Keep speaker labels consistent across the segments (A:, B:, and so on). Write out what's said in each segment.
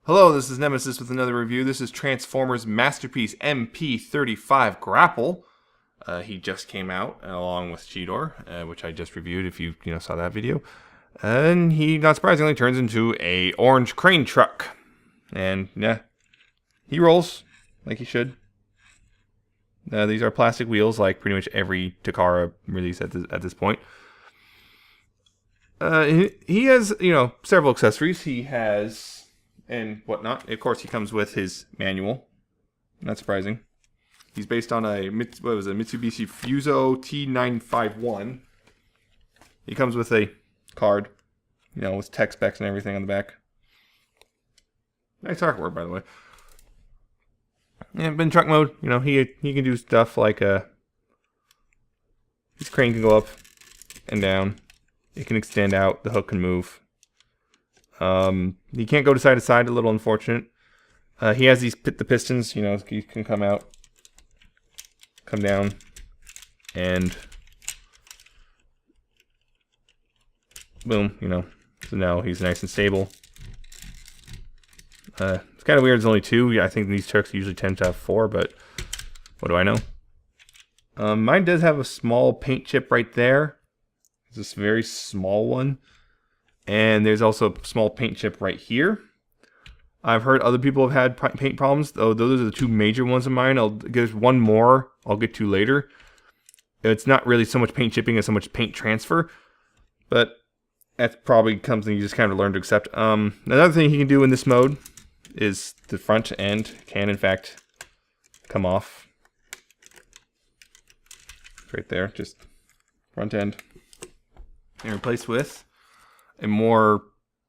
A: Hello, this is Nemesis with another review. This is Transformers Masterpiece MP-35 Grapple. He just came out along with Cheetor, which I just reviewed if you saw that video. And he, not surprisingly, turns into a orange crane truck. And yeah, he rolls like he should. These are plastic wheels like pretty much every Takara release at this point. He has, several accessories. He has... and whatnot. Of course, he comes with his manual. Not surprising. He's based on a Mitsubishi Fuso T951. He comes with a card, with tech specs and everything on the back. Nice artwork, by the way. Yeah, but in truck mode, he can do stuff like his crane can go up and down. It can extend out. The hook can move. He can't go to side, a little unfortunate. He has the pistons, he can come out, come down, and boom, so now he's nice and stable. It's kind of weird, there's only two. Yeah, I think these trucks usually tend to have four, but what do I know? Mine does have a small paint chip right there. It's this very small one. And there's also a small paint chip right here. I've heard other people have had paint problems, though those are the two major ones of mine. There's one more I'll get to later. It's not really so much paint chipping as so much paint transfer, but that's probably something you just kind of learn to accept. Another thing he can do in this mode is the front end can, in fact, come off. Right there, just front end. And replaced with a more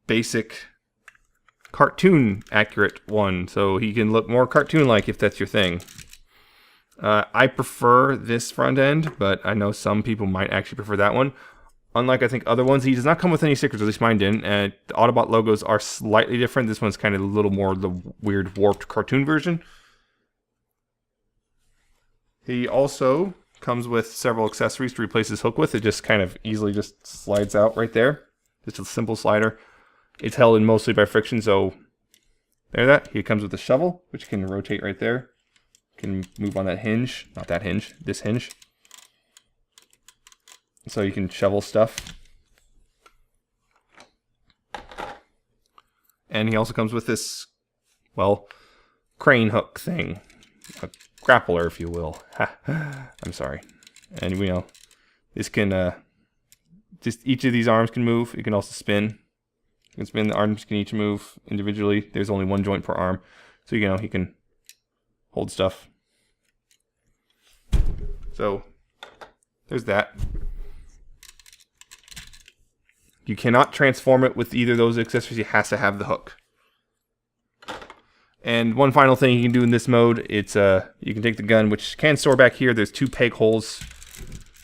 A: basic cartoon accurate one, so he can look more cartoon like if that's your thing. I prefer this front end, but I know some people might actually prefer that one. Unlike I think other ones, he does not come with any stickers, at least mine didn't. The Autobot logos are slightly different. This one's kind of a little more the weird warped cartoon version. He also comes with several accessories to replace his hook with. It just kind of easily just slides out right there. Just a simple slider. It's held in mostly by friction, so there's that. He comes with a shovel, which can rotate right there. Can move on that hinge. Not that hinge, this hinge. So you can shovel stuff. And he also comes with this, crane hook thing. A grappler, if you will. I'm sorry. And this can... just each of these arms can move. It can also spin. You can spin. The arms can each move individually. There's only one joint per arm. So, he can hold stuff. So, there's that. You cannot transform it with either of those accessories. It has to have the hook. And one final thing you can do in this mode, it's you can take the gun, which can store back here. There's two peg holes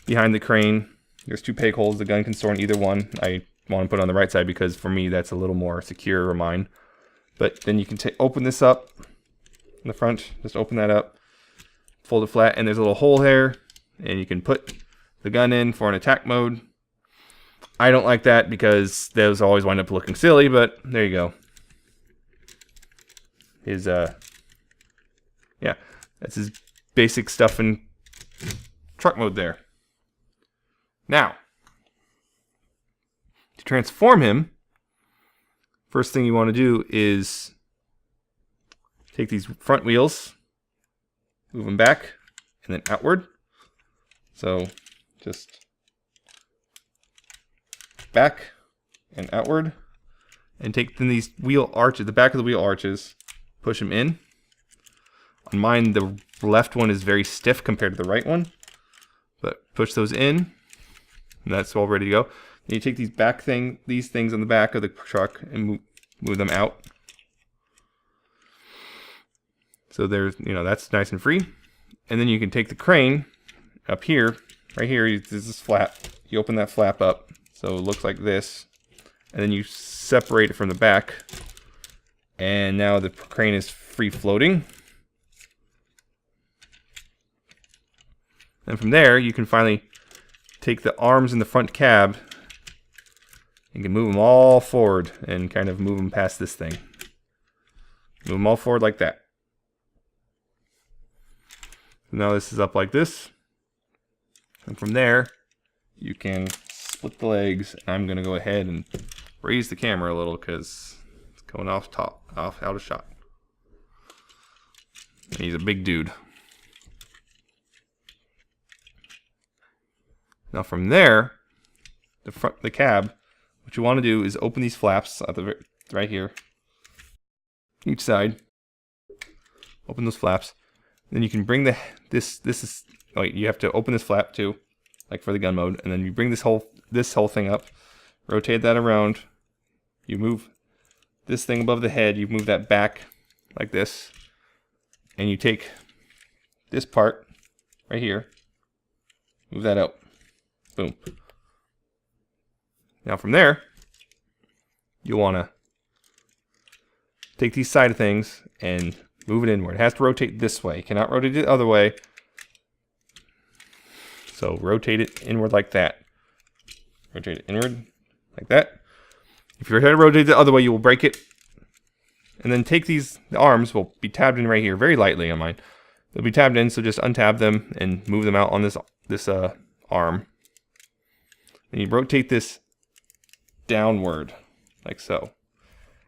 A: behind the crane. There's two peg holes. The gun can store in either one. I want to put it on the right side because for me that's a little more secure or mine. But then you can open this up in the front. Just open that up, fold it flat, and there's a little hole there, and you can put the gun in for an attack mode. I don't like that because those always wind up looking silly, but there you go. His yeah, that's his basic stuff in truck mode there. Now, to transform him, first thing you want to do is take these front wheels, move them back, and then outward. So, just back and outward, and take then these wheel arches, the back of the wheel arches, push them in. On mine, the left one is very stiff compared to the right one, but push those in. And that's all ready to go. And you take these things on the back of the truck and move them out. So there's, that's nice and free. And then you can take the crane up here, right here, there's this flap. You open that flap up, so it looks like this. And then you separate it from the back. And now the crane is free floating. And from there, you can finally take the arms in the front cab You can move them all forward and kind of move them past this thing. Move them all forward like that. Now this is up like this. And from there, you can split the legs. I'm going to go ahead and raise the camera a little because it's going out of shot. He's a big dude. Now from there, the cab, what you want to do is open these flaps at the right here, each side. Open those flaps. Then you can bring you have to open this flap too, like for the gun mode, and then you bring this whole thing up, rotate that around. You move this thing above the head, you move that back like this, and you take this part right here, move that out. Boom. Now from there, you'll want to take these side things and move it inward. It has to rotate this way. You cannot rotate it the other way. So rotate it inward like that. Rotate it inward like that. If you're going to rotate it the other way, you will break it. And then take the arms will be tabbed in right here, very lightly on mine. They'll be tabbed in, so just untab them and move them out on this arm. And you rotate this downward, like so.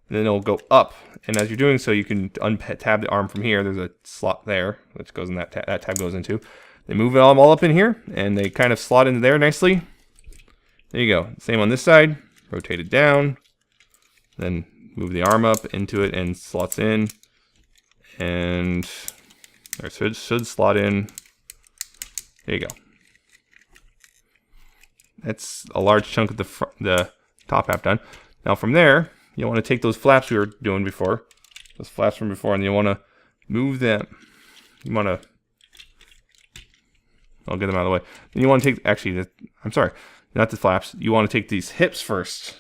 A: And then it'll go up. And as you're doing so, you can untab the arm from here. There's a slot there, which goes in that tab goes into. They move it all up in here, and they kind of slot into there nicely. There you go. Same on this side. Rotate it down. Then move the arm up into it and slots in. And it should slot in. There you go. That's a large chunk of the top half done. Now from there, you want to take those flaps we were doing before, those flaps from before, and you want to move them. You want to, I'll get them out of the way. Then you want to take, actually, I'm sorry, not the flaps. You want to take these hips first,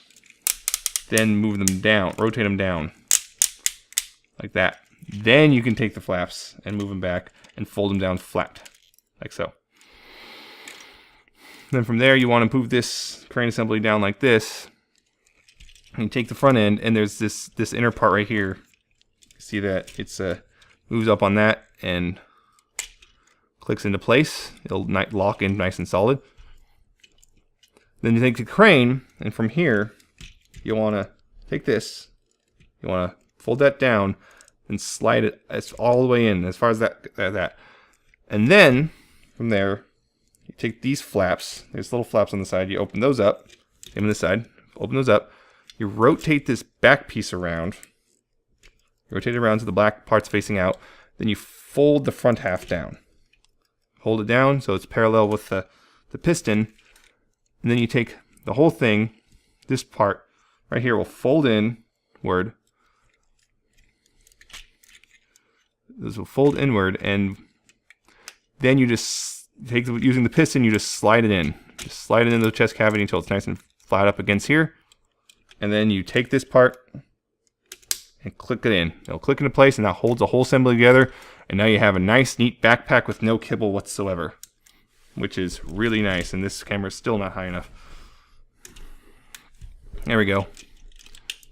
A: then move them down, rotate them down, like that. Then you can take the flaps and move them back and fold them down flat, like so. Then from there, you want to move this crane assembly down like this. And you take the front end, and there's this inner part right here. See that it's moves up on that and clicks into place. It'll lock in nice and solid. Then you take the crane, and from here, you want to take this. You want to fold that down and slide it all the way in as far as that. And then from there, you take these flaps. There's little flaps on the side. You open those up. Same on this side. Open those up. You rotate this back piece around. You rotate it around so the black part's facing out. Then you fold the front half down. Hold it down so it's parallel with the piston. And then you take the whole thing. This part right here will fold inward. This will fold inward, and then you just using the piston, you just slide it in. Just slide it into the chest cavity until it's nice and flat up against here. And then you take this part and click it in. It'll click into place, and that holds the whole assembly together. And now you have a nice, neat backpack with no kibble whatsoever, which is really nice. And this camera's still not high enough. There we go.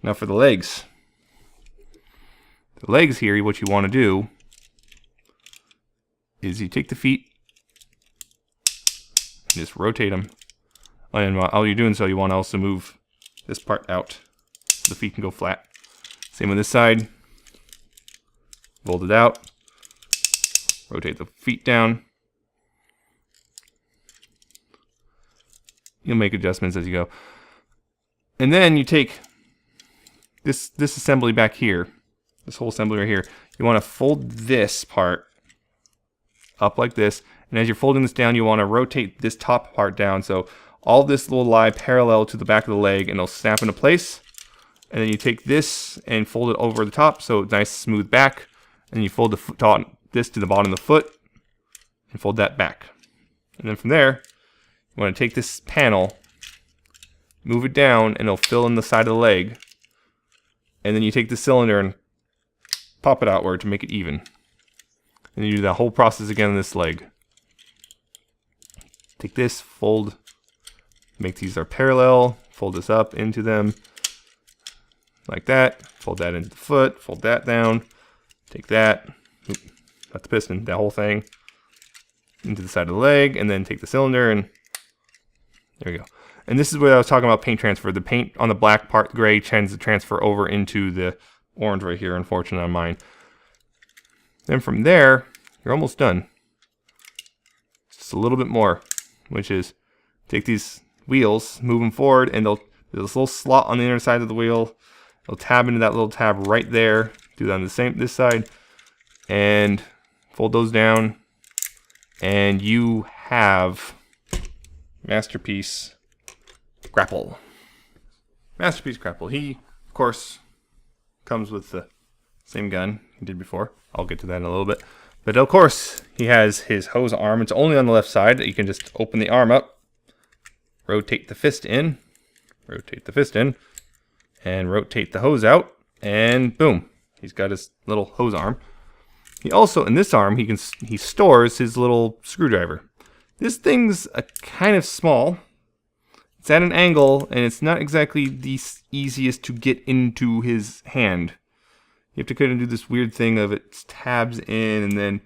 A: Now for the legs. The legs here, what you want to do is you take the feet, just rotate them, and while you're doing so, you want to also move this part out so the feet can go flat. Same on this side. Fold it out. Rotate the feet down. You'll make adjustments as you go. And then you take this assembly back here, this whole assembly right here. You want to fold this part up like this. And as you're folding this down, you want to rotate this top part down. So all this will lie parallel to the back of the leg, and it'll snap into place. And then you take this and fold it over the top, so nice smooth back. And you fold this to the bottom of the foot and fold that back. And then from there, you want to take this panel, move it down, and it'll fill in the side of the leg. And then you take the cylinder and pop it outward to make it even. And you do that whole process again on this leg. Take this, fold, make these are parallel, fold this up into them like that, fold that into the foot, fold that down, take that, not the piston, that whole thing, into the side of the leg, and then take the cylinder, and there we go. And this is where I was talking about paint transfer. The paint on the black part, the gray, tends to transfer over into the orange right here, unfortunately on mine. Then from there, you're almost done. Just a little bit more, which is take these wheels, move them forward, and there's this little slot on the inner side of the wheel. It'll tab into that little tab right there. Do that on this side, and fold those down, and you have Masterpiece Grapple. Masterpiece Grapple. He, of course, comes with the same gun he did before. I'll get to that in a little bit. But of course, he has his hose arm. It's only on the left side. You can just open the arm up, rotate the fist in, and rotate the hose out, and boom. He's got his little hose arm. He also, in this arm, he stores his little screwdriver. This thing's kind of small. It's at an angle, and it's not exactly the easiest to get into his hand. You have to kind of do this weird thing of it tabs in, and then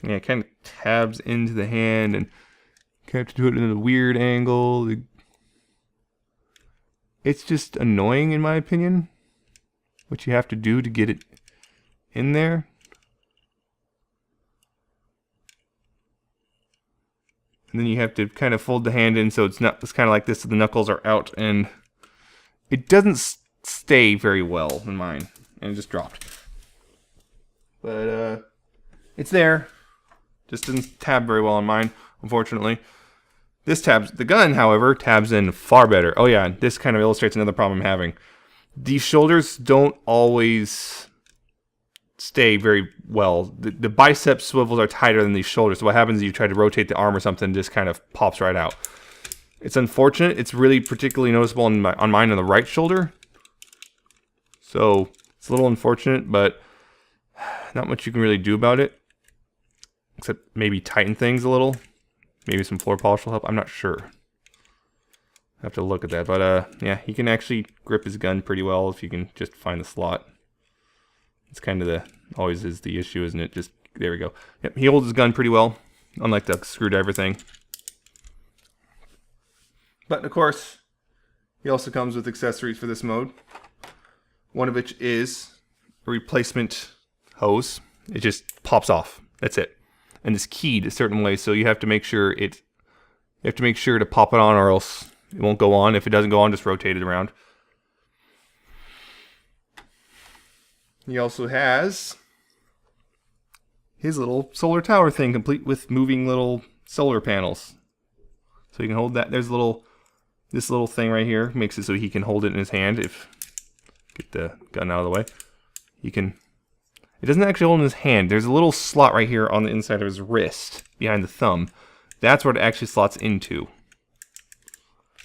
A: it kind of tabs into the hand, and you kind of have to do it in a weird angle. It's just annoying, in my opinion, what you have to do to get it in there. And then you have to kind of fold the hand in so it's kind of like this, so the knuckles are out, and it doesn't stay very well in mine, and it just dropped. But it's there, just doesn't tab very well on mine, unfortunately. The gun, however, tabs in far better. Oh yeah, this kind of illustrates another problem I'm having. These shoulders don't always stay very well. The bicep swivels are tighter than these shoulders. So what happens is you try to rotate the arm or something, it just kind of pops right out. It's unfortunate. It's really particularly noticeable on mine on the right shoulder. So it's a little unfortunate, but not much you can really do about it. Except maybe tighten things a little. Maybe some floor polish will help. I'm not sure. I have to look at that. But yeah, he can actually grip his gun pretty well if you can just find the slot. It's kind of always is the issue, isn't it? Just, there we go. Yep, he holds his gun pretty well, unlike the screwdriver thing. But of course, he also comes with accessories for this mode. One of which is a replacement hose. It just pops off. That's it. And it's keyed a certain way, so you have to make sure to pop it on, or else it won't go on. If it doesn't go on, just rotate it around. He also has his little solar tower thing, complete with moving little solar panels. So you can hold that. There's this little thing right here makes it so he can hold it in his hand. Get the gun out of the way. It doesn't actually hold in his hand. There's a little slot right here on the inside of his wrist, behind the thumb. That's where it actually slots into.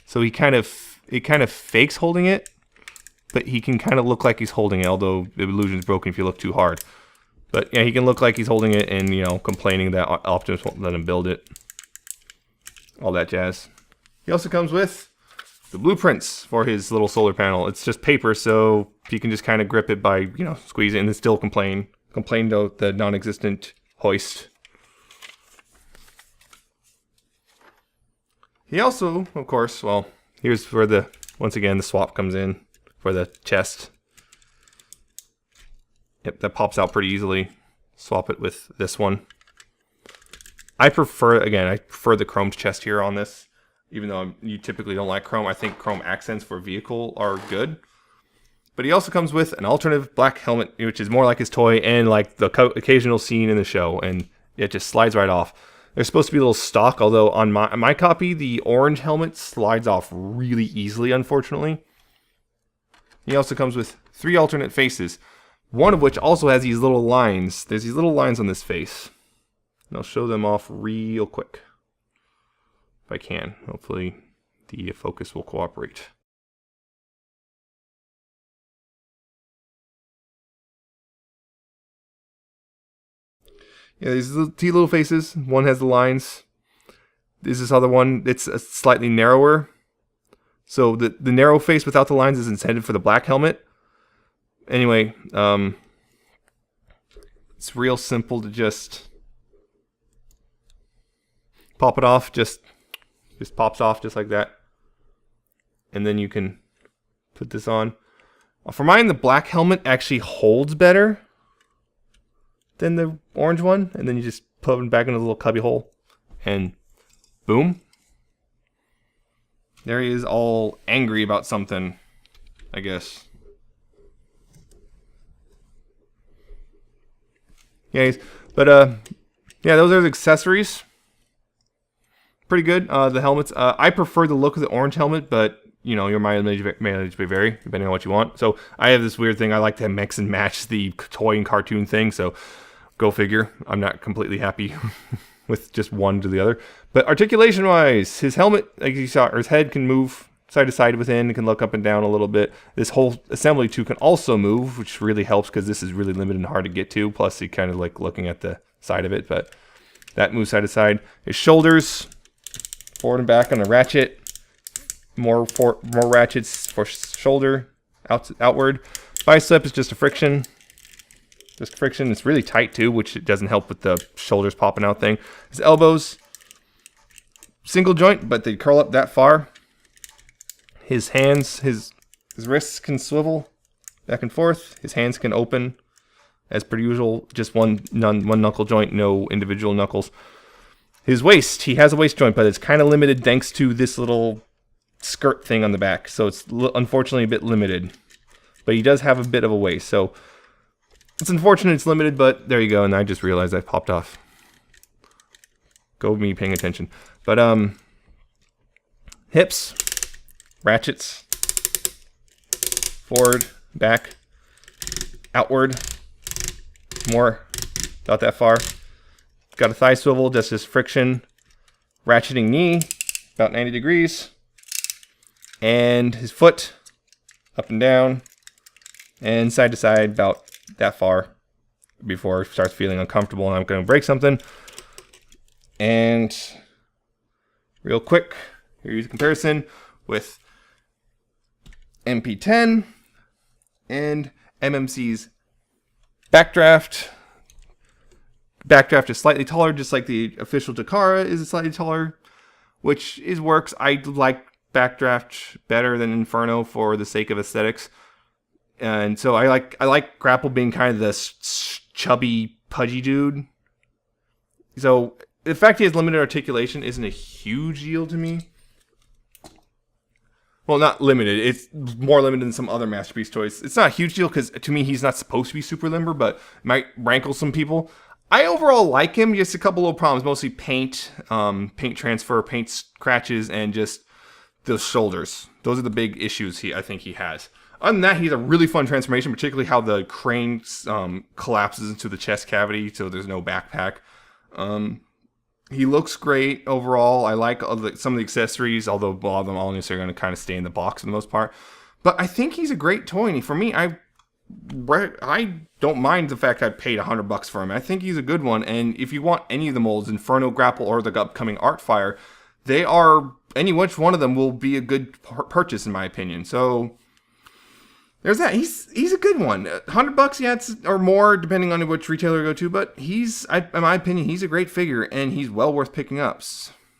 A: So it kind of fakes holding it, but he can kind of look like he's holding it, although the illusion's broken if you look too hard. But yeah, he can look like he's holding it and, complaining that Optimus won't let him build it. All that jazz. He also comes with the blueprints for his little solar panel. It's just paper, so you can just kind of grip it by, squeeze it and then still complain about the non-existent hoist. He also, of course, well, here's where once again, the swap comes in for the chest. Yep, that pops out pretty easily. Swap it with this one. I prefer the chromed chest here on this. Even though you typically don't like chrome, I think chrome accents for a vehicle are good. But he also comes with an alternative black helmet, which is more like his toy and like the occasional scene in the show, and it just slides right off. There's supposed to be a little stock, although on my copy, the orange helmet slides off really easily, unfortunately. He also comes with 3 alternate faces, one of which also has these little lines. There's these little lines on this face. And I'll show them off real quick. If I can. Hopefully the focus will cooperate. Yeah, these two little faces. One has the lines. This is the other one. It's slightly narrower. So the narrow face without the lines is intended for the black helmet. Anyway, it's real simple to just pop it off. Just pops off just like that. And then you can put this on. For mine, the black helmet actually holds better than the orange one. And then you just put it back in a little cubby hole. And boom. There he is, all angry about something, I guess. Yeah, but yeah, those are the accessories. Pretty good. The helmets. I prefer the look of the orange helmet, but you know, your mileage may vary depending on what you want. So I have this weird thing. I like to mix and match the toy and cartoon thing. So go figure. I'm not completely happy with just one to the other. But articulation-wise, his helmet, like you saw, or his head can move side to side within. It can look up and down a little bit. This whole assembly too can also move, which really helps because this is really limited and hard to get to. Plus, you kind of like looking at the side of it, but that moves side to side. His shoulders, forward and back on the ratchet. More ratchets for shoulder, outward. Bicep is just a friction. Just friction. It's really tight too, which it doesn't help with the shoulders popping out thing. His elbows, single joint, but they curl up that far. His hands, his wrists can swivel back and forth. His hands can open as per usual. Just one knuckle joint, no individual knuckles. His waist, he has a waist joint, but it's kind of limited thanks to this little skirt thing on the back. So it's unfortunately a bit limited. But he does have a bit of a waist. So it's unfortunate it's limited, but there you go. And I just realized I popped off. Go me paying attention. But hips, ratchets, forward, back, outward, more, about that far. Got a thigh swivel, just this friction, ratcheting knee, about 90 degrees, and his foot, up and down, and side to side, about that far, before it starts feeling uncomfortable and I'm going to break something. And real quick, here's a comparison with MP-10 and MMC's Backdraft. Backdraft is slightly taller, just like the official Takara is slightly taller, which works. I like Backdraft better than Inferno for the sake of aesthetics, and so I like Grapple being kind of this chubby, pudgy dude. So the fact he has limited articulation isn't a huge deal to me. Well, not limited. It's more limited than some other Masterpiece toys. It's not a huge deal because to me he's not supposed to be super limber, but it might rankle some people. I overall like him. Just a couple little problems, mostly paint transfer, paint scratches, and just the shoulders. Those are the big issues I think he has. Other than that, he's a really fun transformation, particularly how the crane collapses into the chest cavity, so there's no backpack. He looks great overall. I like some of the accessories, although a lot of them all are going to kind of stay in the box for the most part. But I think he's a great toy, and for me, I don't mind the fact I paid $100 for him. I think he's a good one, and if you want any of the molds, Inferno, Grapple, or the upcoming Artfire, they are, any which one of them will be a good purchase in my opinion. So there's that. He's a good one. $100, yeah, or more depending on which retailer you go to. But in my opinion, he's a great figure and he's well worth picking up.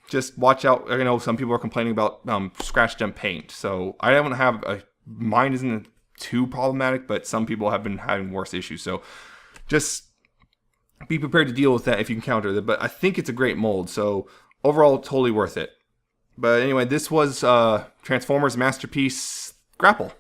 A: Just watch out. I know some people are complaining about scratch dent paint, so I don't have mine isn't too problematic, but some people have been having worse issues. So just be prepared to deal with that if you encounter that. But I think it's a great mold. So overall, totally worth it. But anyway, this was Transformers Masterpiece Grapple.